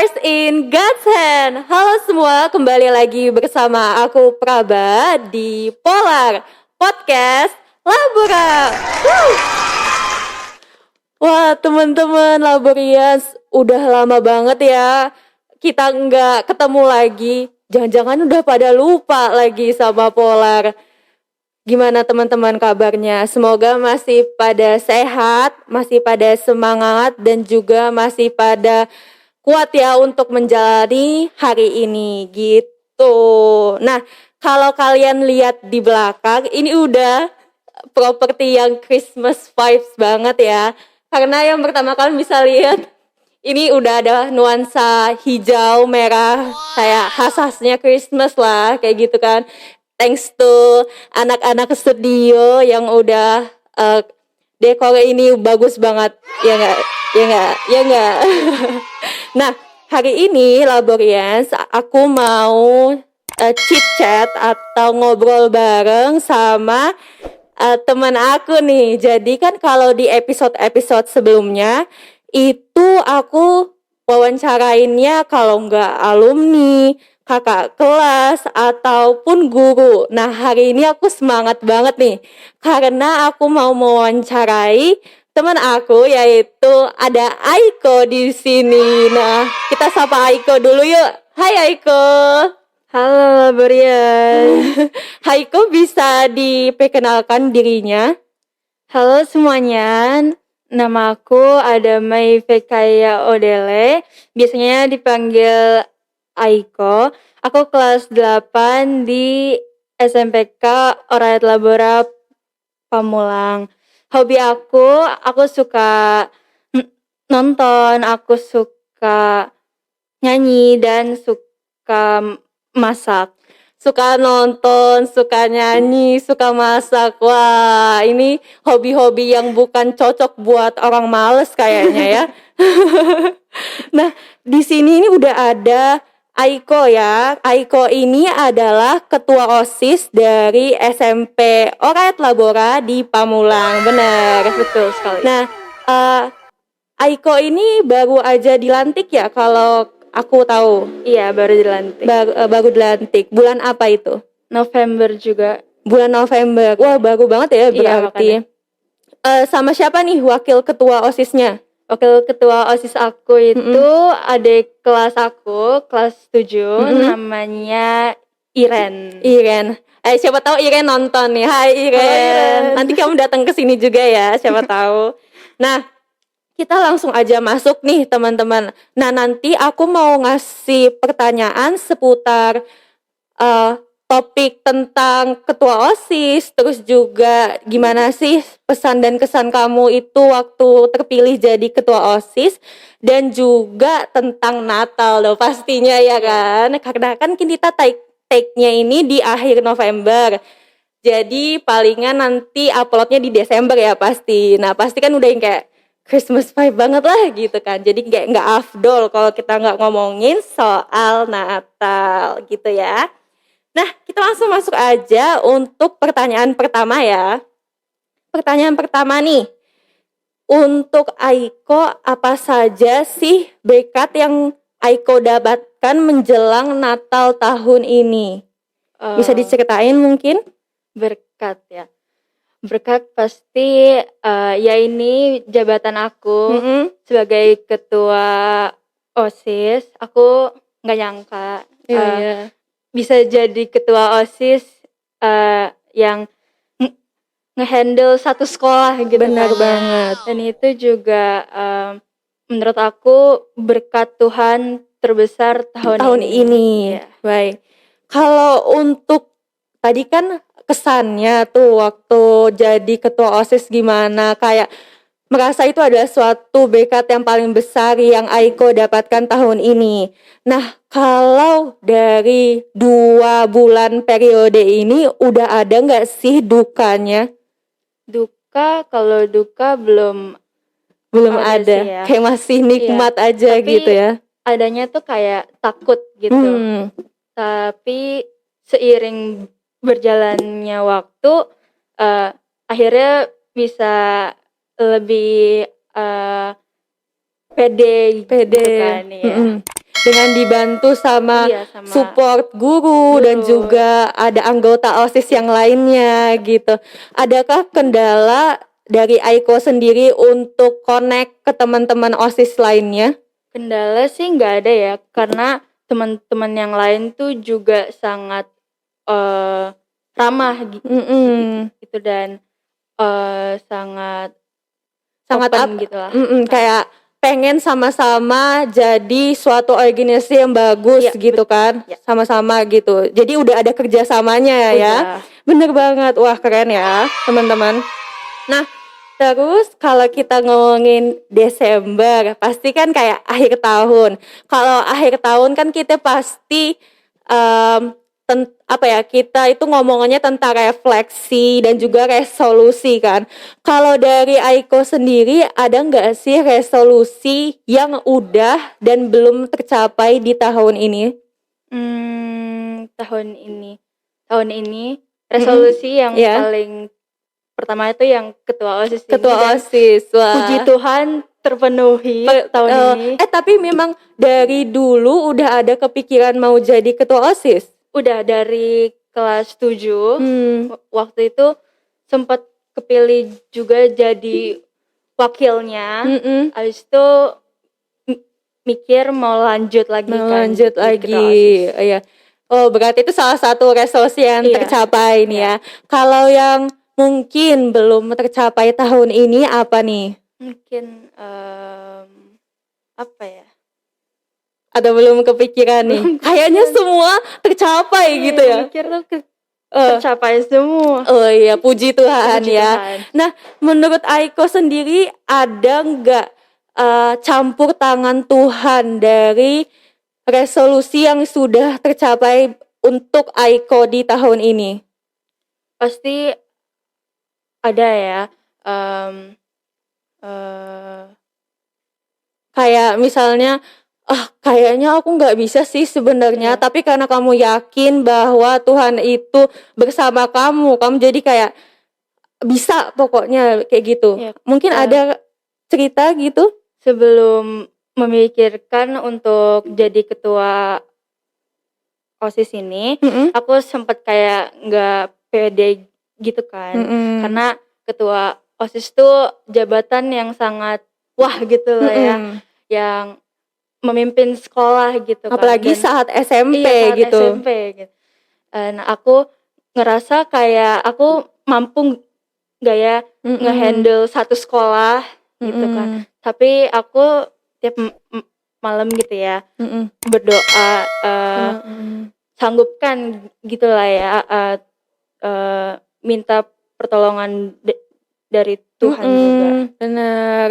Stars in God's Hand. Halo semua, kembali lagi bersama aku Praba di Polar Podcast Labora. Wah teman-teman Laborians, udah lama banget ya kita nggak ketemu lagi. Jangan-jangan udah pada lupa lagi sama Polar. Gimana teman-teman kabarnya? Semoga masih pada sehat, masih pada semangat, dan juga masih pada kuat ya untuk menjalani hari ini gitu. Nah, kalau kalian lihat di belakang, ini udah properti yang Christmas vibes banget ya. Karena yang pertama kalian bisa lihat, ini udah ada nuansa hijau, merah, kayak khas-khasnya Christmas lah, kayak gitu kan. Thanks to anak-anak studio yang udah dekor ini bagus banget, ya nggak, ya nggak, ya nggak. Nah, hari ini Laborians, aku mau chit chat atau ngobrol bareng sama teman aku nih. Jadi kan kalau di episode-episode sebelumnya itu aku wawancarainnya kalau nggak alumni, kakak kelas, ataupun guru. Nah, hari ini aku semangat banget nih karena aku mau mewawancarai teman aku, yaitu ada Aiko di sini. Nah, kita sapa Aiko dulu yuk. Hai Aiko. Halo Brian. Aiko bisa diperkenalkan dirinya? Halo semuanya. Nama aku Adamai Vekaya Odele. Biasanya dipanggil Aiko. Aku kelas 8 di SMPK Orayat Labora Pamulang. Hobi aku suka nonton, aku suka nyanyi dan suka masak. Suka nonton, suka nyanyi, suka masak. Wah, ini hobi-hobi yang bukan cocok buat orang males kayaknya ya. Nah, di sini ini udah ada Aiko ya. Aiko ini adalah ketua OSIS dari SMP Orayat Labora di Pamulang. Benar, Betul sekali. Nah, Aiko ini baru aja dilantik ya kalau aku tahu. Iya, baru dilantik. Baru dilantik. Bulan apa itu? November juga. Bulan November. Wah, baru banget ya berarti. Sama siapa nih wakil ketua OSISnya? Wakil ketua OSIS aku itu adik kelas aku, kelas 7, namanya Iren. Siapa tahu Iren nonton nih. Hai Iren. Halo, Iren. Nanti kamu datang ke sini juga ya, siapa tahu. Nah, kita langsung aja masuk nih teman-teman. Nah, nanti aku mau ngasih pertanyaan seputar topik tentang ketua OSIS, terus juga gimana sih pesan dan kesan kamu itu waktu terpilih jadi ketua OSIS, dan juga tentang Natal loh pastinya ya kan. Karena kan kita take-nya ini di akhir November. Jadi palingan nanti uploadnya di Desember ya pasti. Nah, pasti kan udah yang kayak Christmas vibe banget lah gitu kan. Jadi kayak nggak afdol kalau kita nggak ngomongin soal Natal gitu ya. Nah, kita langsung masuk aja untuk pertanyaan pertama ya. Pertanyaan pertama nih. Untuk Aiko, apa saja sih berkat yang Aiko dapatkan menjelang Natal tahun ini? Bisa diceritain mungkin? Berkat ya. Berkat pasti ya ini jabatan aku sebagai ketua OSIS. Aku nggak nyangka bisa jadi ketua OSIS yang ngehandle satu sekolah gitu. Benar banget. Dan itu juga menurut aku berkat Tuhan terbesar tahun ini. Ya. Baik. Kalau untuk tadi kan kesannya tuh waktu jadi ketua OSIS gimana, kayak merasa itu adalah suatu berkat yang paling besar yang Aiko dapatkan tahun ini. Nah, kalau dari 2 bulan periode ini udah ada nggak sih dukanya? Kalau duka belum ada sih ya. Kayak masih nikmat aja. Tapi gitu ya. adanya tuh kayak takut gitu. Tapi seiring berjalannya waktu akhirnya bisa lebih pede gitu kan ya. dengan dibantu sama Iya, sama support guru dan guru. juga ada anggota OSIS yang lainnya gitu. Adakah kendala dari Aiko sendiri untuk connect ke teman-teman OSIS lainnya? Kendala sih nggak ada ya, karena teman-teman yang lain tuh juga sangat ramah gitu dan sangat Sangat open gitu lah. kayak pengen sama-sama jadi suatu organisasi yang bagus Iya, gitu kan, ya. sama-sama gitu. Jadi udah ada kerjasamanya ya. Udah. Bener banget, wah keren ya teman-teman. Nah, terus kalau kita ngomongin Desember, pasti kan kayak akhir tahun. Kalau akhir tahun kan kita pasti kita itu ngomongannya tentang refleksi dan juga resolusi kan. Kalau dari Aiko sendiri ada nggak sih resolusi yang udah dan belum tercapai di tahun ini? Tahun ini resolusi yang Iya. paling pertama itu yang ketua OSIS ini, Ketua dan OSIS, wah. puji Tuhan terpenuhi tahun ini. Tapi memang dari dulu udah ada kepikiran mau jadi ketua OSIS? Udah dari kelas 7. Waktu itu sempat kepilih juga jadi wakilnya. Habis itu mikir mau lanjut lagi Lanjut jadi ketua lagi. OSIS. Iya. Oh, berarti itu salah satu resolusi yang Iya. tercapai nih ya. Kalau yang mungkin belum tercapai tahun ini apa nih? Mungkin apa ya? Atau belum kepikiran nih? Kayaknya semua tercapai gitu ya. Mikir tuh tercapai semua. Oh iya, puji Tuhan Puji ya. Tuhan. Nah, menurut Aiko sendiri ada nggak campur tangan Tuhan dari resolusi yang sudah tercapai untuk Aiko di tahun ini? Pasti ada ya. Kayak misalnya, kayaknya aku nggak bisa sih sebenarnya, Iya. tapi karena kamu yakin bahwa Tuhan itu bersama kamu jadi kayak bisa pokoknya kayak gitu. Iya. Mungkin ada cerita gitu? Sebelum memikirkan untuk jadi ketua OSIS ini, aku sempat kayak nggak pede gitu kan. Karena ketua OSIS tuh jabatan yang sangat wah gitu lah ya, yang memimpin sekolah gitu kan. Apalagi saat SMP saat gitu. SMP gitu. Nah, aku ngerasa kayak aku mampu nggak ya ngehandle satu sekolah gitu kan. Tapi aku tiap malam gitu ya berdoa sanggupkan gitulah ya, minta pertolongan dari Tuhan juga. Benar.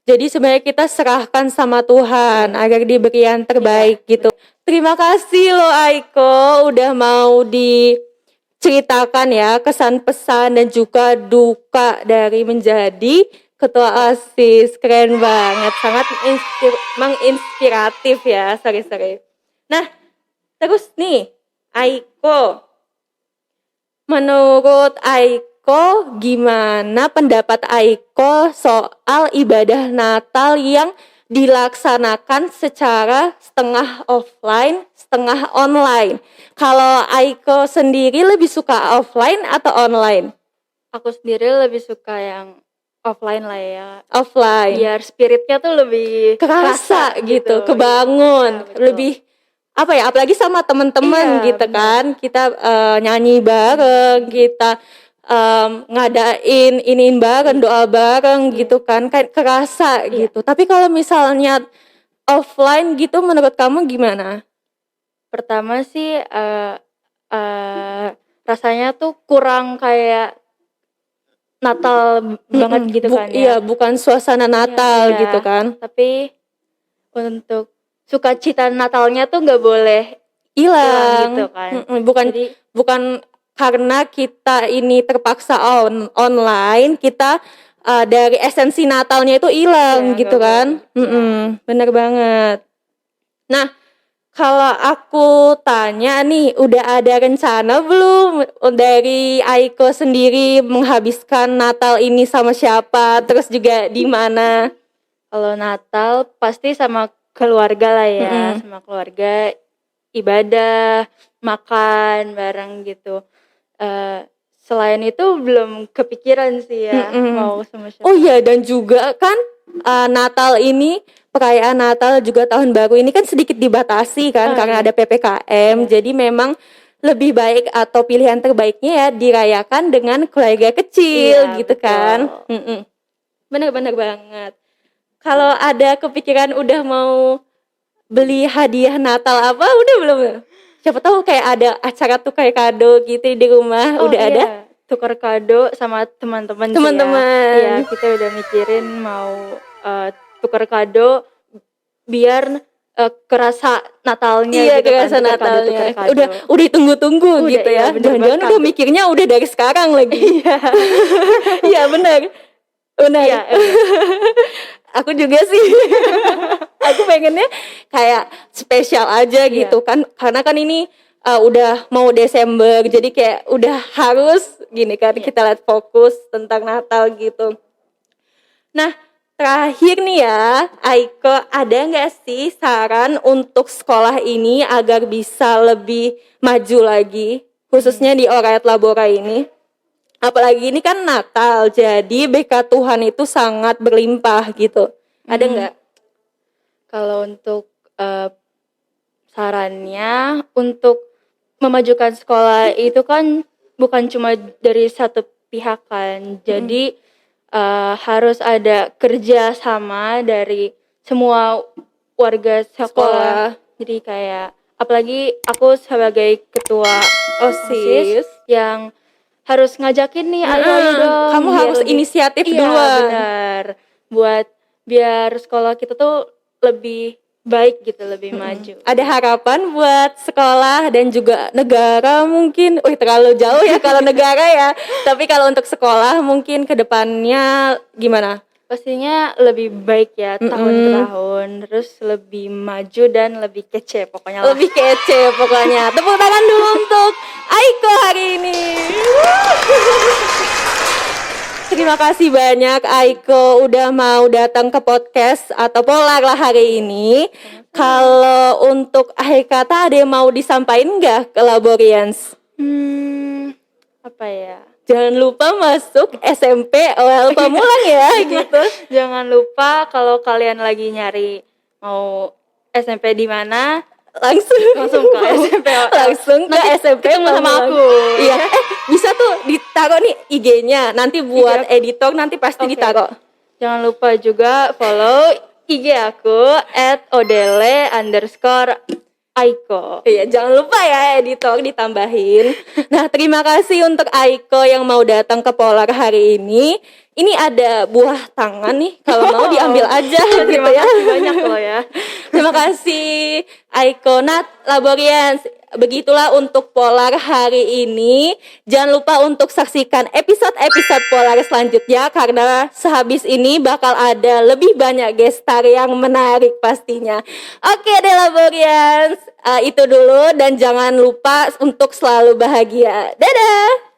Jadi sebenarnya kita serahkan sama Tuhan agar diberi yang terbaik gitu. Terima kasih loh Aiko udah mau diceritakan ya kesan pesan dan juga duka dari menjadi ketua OSIS. Keren banget, sangat menginspiratif ya. Sorry. Nah, terus nih Aiko, menurut Aiko gimana pendapat Aiko soal ibadah Natal yang dilaksanakan secara setengah offline, setengah online? Kalau Aiko sendiri lebih suka offline atau online? Aku sendiri lebih suka yang offline lah ya. Offline. Biar spiritnya tuh lebih kerasa gitu, kebangun, Ya, lebih apa ya, apalagi sama teman-teman gitu kan. Kita nyanyi bareng, kita ngadain iniin bareng, doa bareng gitu kan, kayak kerasa gitu. Tapi kalau misalnya offline gitu menurut kamu gimana? Pertama sih rasanya tuh kurang kayak Natal banget gitu kan ya. Iya, bukan suasana Natal gitu kan. Tapi untuk sukacita Natalnya tuh nggak boleh hilang gitu kan. Bukan karena kita ini terpaksa online, kita dari esensi Natalnya itu hilang gitu kan. Bener banget. Nah, kalau aku tanya nih, udah ada rencana belum dari Aiko sendiri menghabiskan Natal ini sama siapa, terus juga di mana? Kalau Natal pasti sama keluarga lah ya, sama keluarga, ibadah, makan bareng gitu. Selain itu belum kepikiran sih ya mau sama siapa. Oh iya, dan juga kan Natal ini, perayaan Natal juga tahun baru ini kan sedikit dibatasi kan karena ada PPKM. Jadi memang lebih baik atau pilihan terbaiknya ya dirayakan dengan keluarga kecil gitu betul. kan. Benar-benar banget. Kalau ada kepikiran udah mau beli hadiah Natal apa, udah belum? Siapa tahu kayak ada acara tukar kado gitu di rumah, udah ada? Tukar kado sama teman-teman sih ya. Iya, kita udah mikirin mau tukar kado biar kerasa Natalnya Iya, gitu kerasa kan, Natalnya. tukar kado. Udah ditunggu-tunggu gitu ya. Iya, bener Jangan-jangan banget. udah mikirnya udah dari sekarang lagi. Iya, benar. Iya. Aku juga sih. Aku pengennya kayak spesial aja gitu kan. Karena kan ini udah mau Desember, jadi kayak udah harus gini kan kita lihat fokus tentang Natal gitu. Nah, terakhir nih ya, Aiko, ada nggak sih saran untuk sekolah ini agar bisa lebih maju lagi, khususnya di Orayat Labora ini? Apalagi ini kan Natal, jadi BK Tuhan itu sangat berlimpah gitu. Ada nggak? Kalau untuk sarannya untuk memajukan sekolah itu kan bukan cuma dari satu pihak kan. Jadi harus ada kerja sama dari semua warga sekolah. Jadi kayak apalagi aku sebagai ketua OSIS yang harus ngajakin nih, ayo dong. Kamu harus inisiatif duluan. Iya, benar. Buat biar sekolah kita tuh lebih baik gitu, lebih maju. Ada harapan buat sekolah dan juga negara mungkin. Terlalu jauh ya kalau negara ya. Tapi kalau untuk sekolah mungkin ke depannya gimana? Pastinya lebih baik ya tahun ke tahun, terus lebih maju dan lebih kece pokoknya lah. Lebih kece pokoknya. Tepuk tangan dulu untuk Aiko hari ini. Terima kasih banyak Aiko udah mau datang ke podcast atau Polar lah hari ini. Kalau untuk akhir kata ada yang mau disampaikan nggak ke Laborians? Apa ya? Jangan lupa masuk SMP OL Pamulang ya gitu. Jangan lupa kalau kalian lagi nyari mau SMP di mana, langsung ke SMP OL. Langsung ke SMP ketemu sama aku. Iya. Bisa tuh ditaruh nih IG-nya. Nanti buat editor nanti pasti ditaruh. Jangan lupa juga follow IG aku @odele_Aiko. Iya, jangan lupa ya editor ditambahin. Nah, terima kasih untuk Aiko yang mau datang ke Polar hari ini. Ini ada buah tangan nih, kalau mau diambil aja gitu ya. Terima kasih banyak loh ya. Terima kasih Aiko. Nah, Laborians, begitulah untuk Polar hari ini. Jangan lupa untuk saksikan episode-episode Polar selanjutnya karena sehabis ini bakal ada lebih banyak guest star yang menarik pastinya. Oke deh Laborians, itu dulu dan jangan lupa untuk selalu bahagia. Dadah!